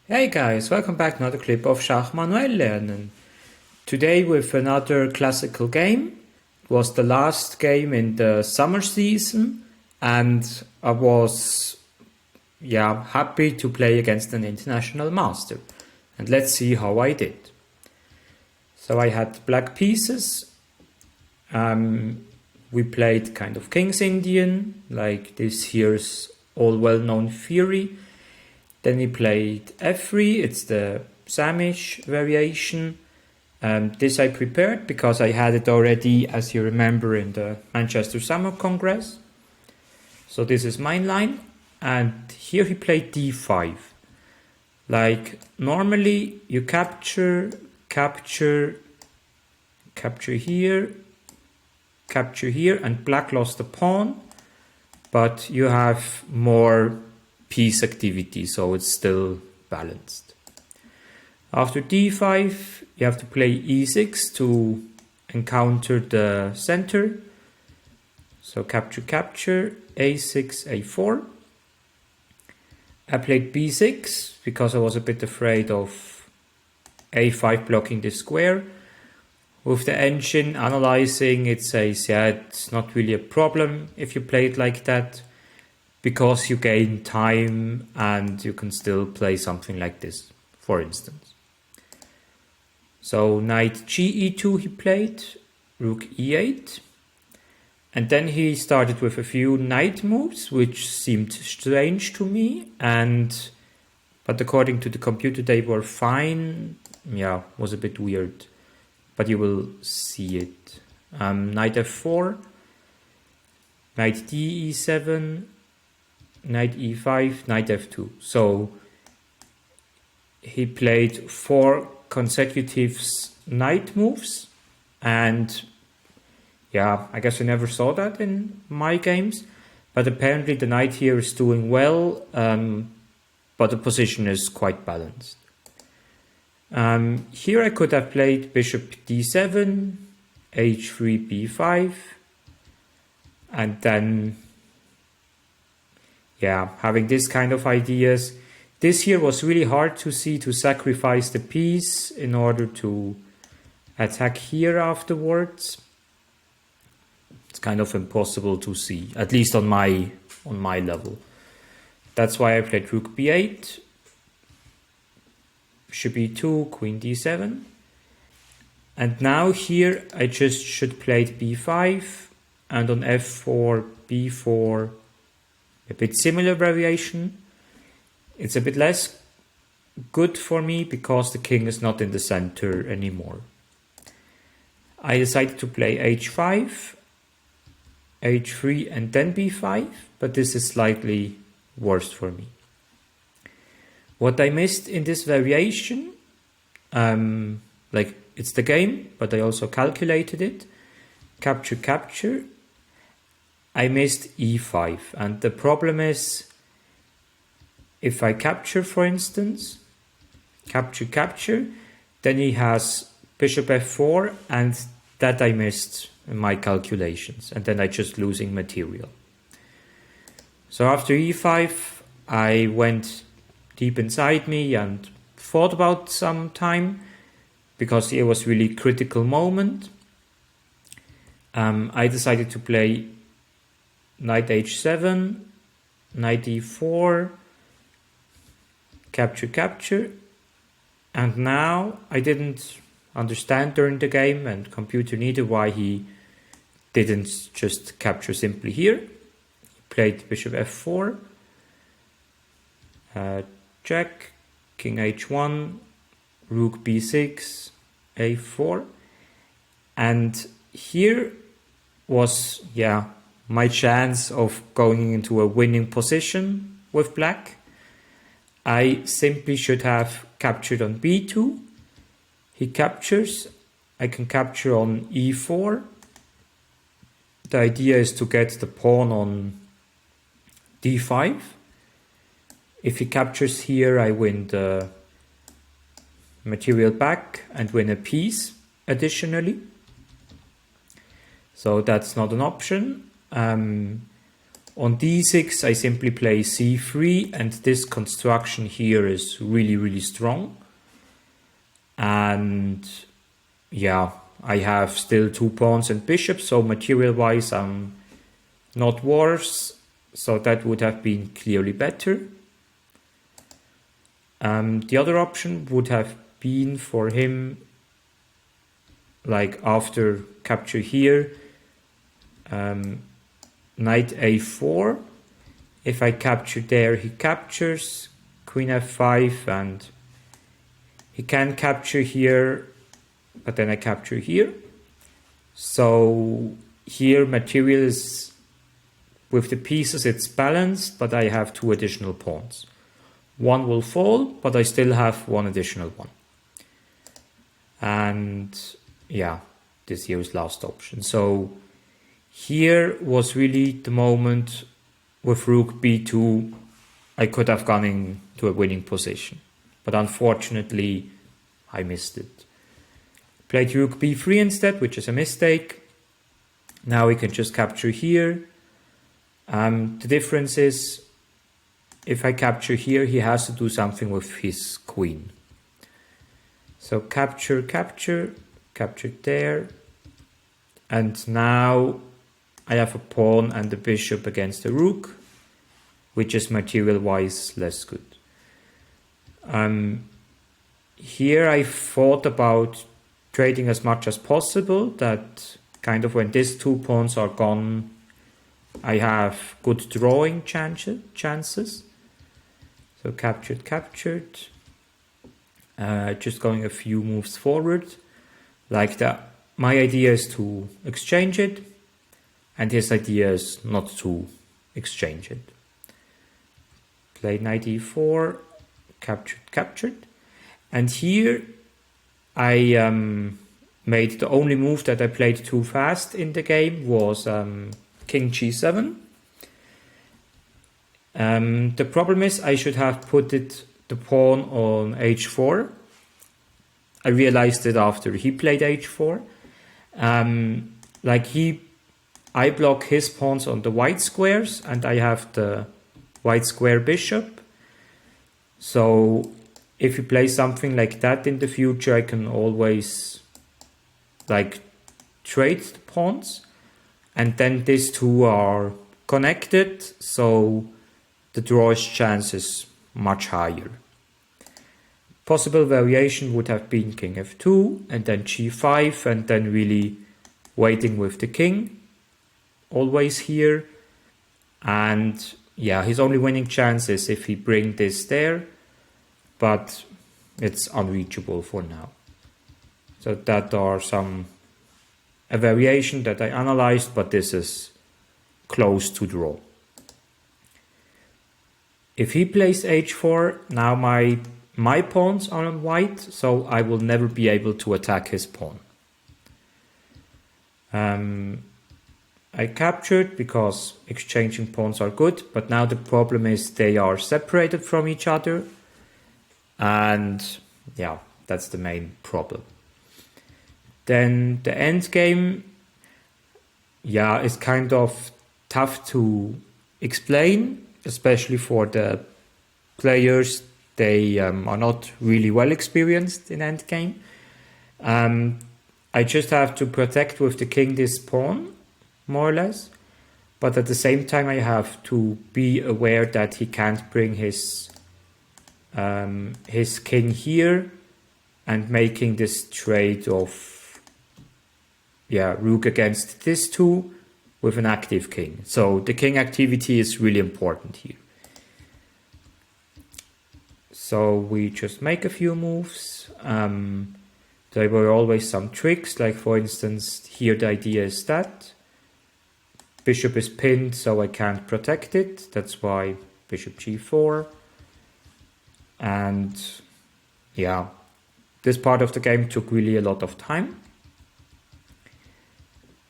Hey guys, welcome back to another clip of Schach-manuel-lernen. Today with another classical game. It was the last game in the summer season and I was happy to play against an international master. And let's see how I did. So I had black pieces. We played kind of King's Indian, like this here's all well-known theory. Then we played f3, it's the Samish variation. This I prepared because I had it already, as you remember, in the Manchester Summer Congress. So this is my line, and here he played d5. Like normally you capture here, and black lost the pawn, but you have more piece activity, so it's still balanced. After d5, you have to play e6 to encounter the center. So capture, a6, a4. I played b6 because I was a bit afraid of a5 blocking the square. With the engine analyzing, it says, yeah, it's not really a problem if you play it like that, because you gain time and you can still play something like this, for instance. So knight ge2 he played, rook e8, and then he started with a few knight moves which seemed strange to me, but according to the computer they were fine. Yeah, was a bit weird, but you will see it. Knight f4, knight d e7, knight e5, knight f2. So he played 4 consecutive knight moves, and yeah, I guess I never saw that in my games, but apparently the knight here is doing well, but the position is quite balanced. Here I could have played bishop d7, h3, b5, and then having this kind of ideas. This here was really hard to see, to sacrifice the piece in order to attack here afterwards. It's kind of impossible to see, at least on my level. That's why I played rook b8, bishop e2, queen d7. And now here I just should play b5, and on f4, b4, a bit similar variation. It's a bit less good for me because the king is not in the center anymore. I decided to play h5, h3 and then b5, but this is slightly worse for me. What I missed in this variation, like it's the game, but I also calculated it, capture, I missed e5, and the problem is, if I capture, for instance, capture, then he has bishop f4, and that I missed in my calculations, and then I just losing material. So after e5, I went deep inside me and thought about some time, because it was really critical moment. I decided to play knight h7, knight e4, capture, and now I didn't understand during the game, and computer neither, why he didn't just capture simply here. He played bishop f4, check, king h1, rook b6, a4, and here was my chance of going into a winning position with black. I simply should have captured on b2. He captures. I can capture on e4. The idea is to get the pawn on d5. If he captures here, I win the material back and win a piece additionally. So that's not an option. On d6 I simply play c3, and this construction here is really strong. And yeah, I have still 2 pawns and bishops, so material wise I'm not worse, so that would have been clearly better. The other option would have been for him, like after capture here, knight a4. If I capture there, he captures, queen f5, and he can capture here, but then I capture here. So here material is, with the pieces it's balanced, but I have 2 additional pawns. One will fall, but I still have 1 additional one. And yeah, this here is last option. So here was really the moment with rook b2 I could have gone into a winning position. But unfortunately I missed it. Played rook b3 instead, which is a mistake. Now we can just capture here. The difference is, if I capture here, he has to do something with his queen. So capture, capture, capture there. And now I have a pawn and a bishop against the rook, which is material-wise less good. Here I thought about trading as much as possible, that kind of when these 2 pawns are gone, I have good drawing chances. So captured, captured. Just going a few moves forward. Like that. My idea is to exchange it, and his idea is not to exchange it. Played knight e4, captured, captured. And here I made the only move that I played too fast in the game was king g7. The problem is I should have put the pawn on h4. I realized it after he played h4. I block his pawns on the white squares, and I have the white square bishop. So if you play something like that in the future, I can always trade the pawns, and then these 2 are connected, so the draw's chance is much higher. Possible variation would have been king f2 and then g5, and then really waiting with the king always here. And yeah, his only winning chance is if he bring this there, but it's unreachable for now. So that are a variation that I analyzed, but this is close to draw. If he plays h4, now my pawns are on white, so I will never be able to attack his pawn. I captured because exchanging pawns are good, but now the problem is they are separated from each other, and yeah, that's the main problem. Then the end game, yeah, is kind of tough to explain, especially for the players. They are not really well experienced in endgame. I just have to protect with the king this pawn, more or less. But at the same time, I have to be aware that he can't bring his king here, and making this trade of rook against this 2 with an active king. So the king activity is really important here. So we just make a few moves. There were always some tricks, like for instance, here the idea is that bishop is pinned, so I can't protect it. That's why bishop g4. And yeah, this part of the game took really a lot of time.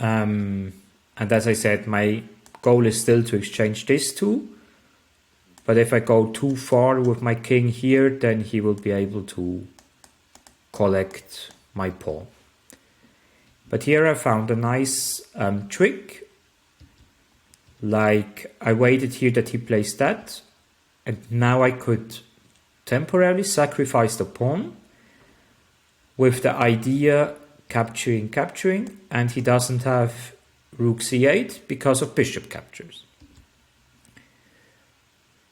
And as I said, my goal is still to exchange these 2. But if I go too far with my king here, then he will be able to collect my pawn. But here I found a nice trick. Like, I waited here that he plays that, and now I could temporarily sacrifice the pawn with the idea capturing, and he doesn't have rook c8 because of bishop captures.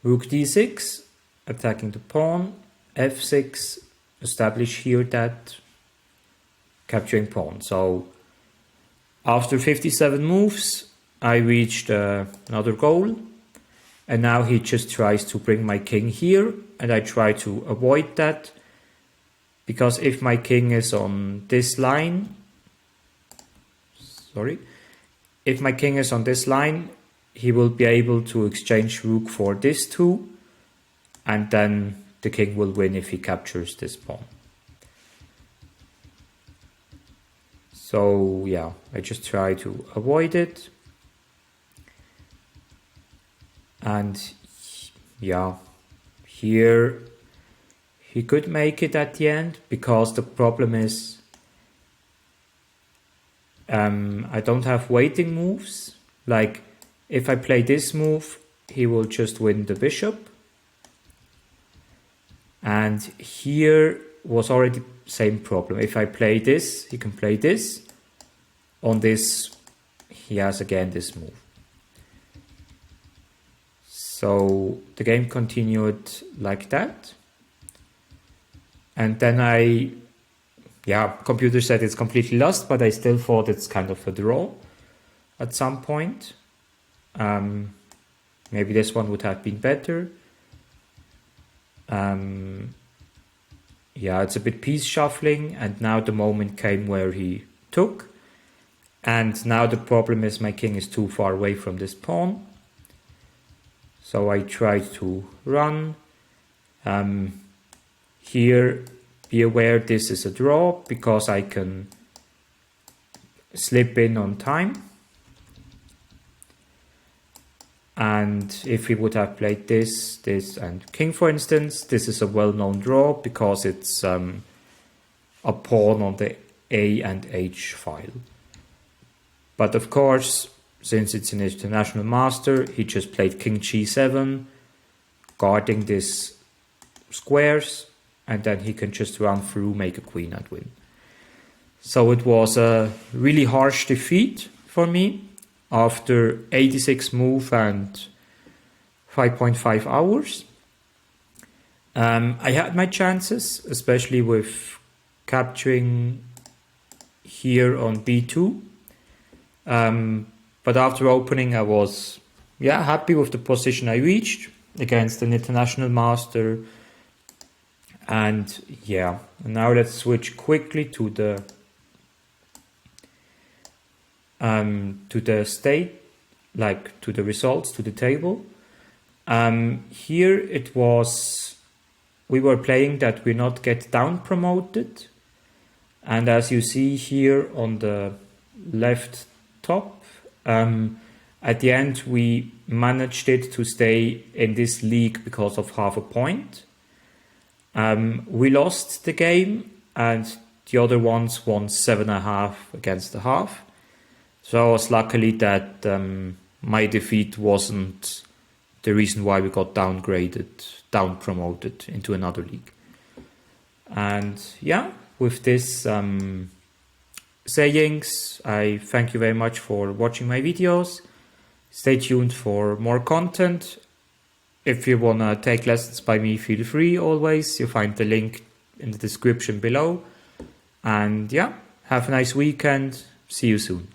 Rook d6, attacking the pawn, f6, establish here that capturing pawn. So after 57 moves, I reached another goal, and now he just tries to bring my king here, and I try to avoid that, because if my king is on this line, if my king is on this line, he will be able to exchange rook for this two, and then the king will win if he captures this pawn. So yeah, I just try to avoid it. And yeah, here he could make it at the end, because the problem is I don't have waiting moves. Like, if I play this move, he will just win the bishop. And here was already the same problem. If I play this, he can play this. On this, he has again this move. So the game continued like that. And then computer said it's completely lost, but I still thought it's kind of a draw at some point. Maybe this one would have been better. It's a bit piece shuffling, and now the moment came where he took. And now the problem is my king is too far away from this pawn. So I tried to run. Here, be aware this is a draw, because I can slip in on time. And if he would have played this, and king, for instance, this is a well-known draw, because it's a pawn on the A and H file. But of course, since it's an international master, he just played king g7, guarding these squares, and then he can just run through, make a queen and win. So it was a really harsh defeat for me after 86 move and 5.5 hours. I had my chances, especially with capturing here on b2. But after opening, I was happy with the position I reached against an international master. And now let's switch quickly to the state, like to the results, to the table. Here it was, we were playing that we not get down promoted. And as you see here on the left top, at the end we managed it to stay in this league because of half a point. We lost the game, and the other ones won 7.5 against the half. So I was luckily that my defeat wasn't the reason why we got down promoted into another league. And with this sayings, I thank you very much for watching my videos. Stay tuned for more content. If you want to take lessons by me, feel free always. You'll find the link in the description below. And have a nice weekend. See you soon.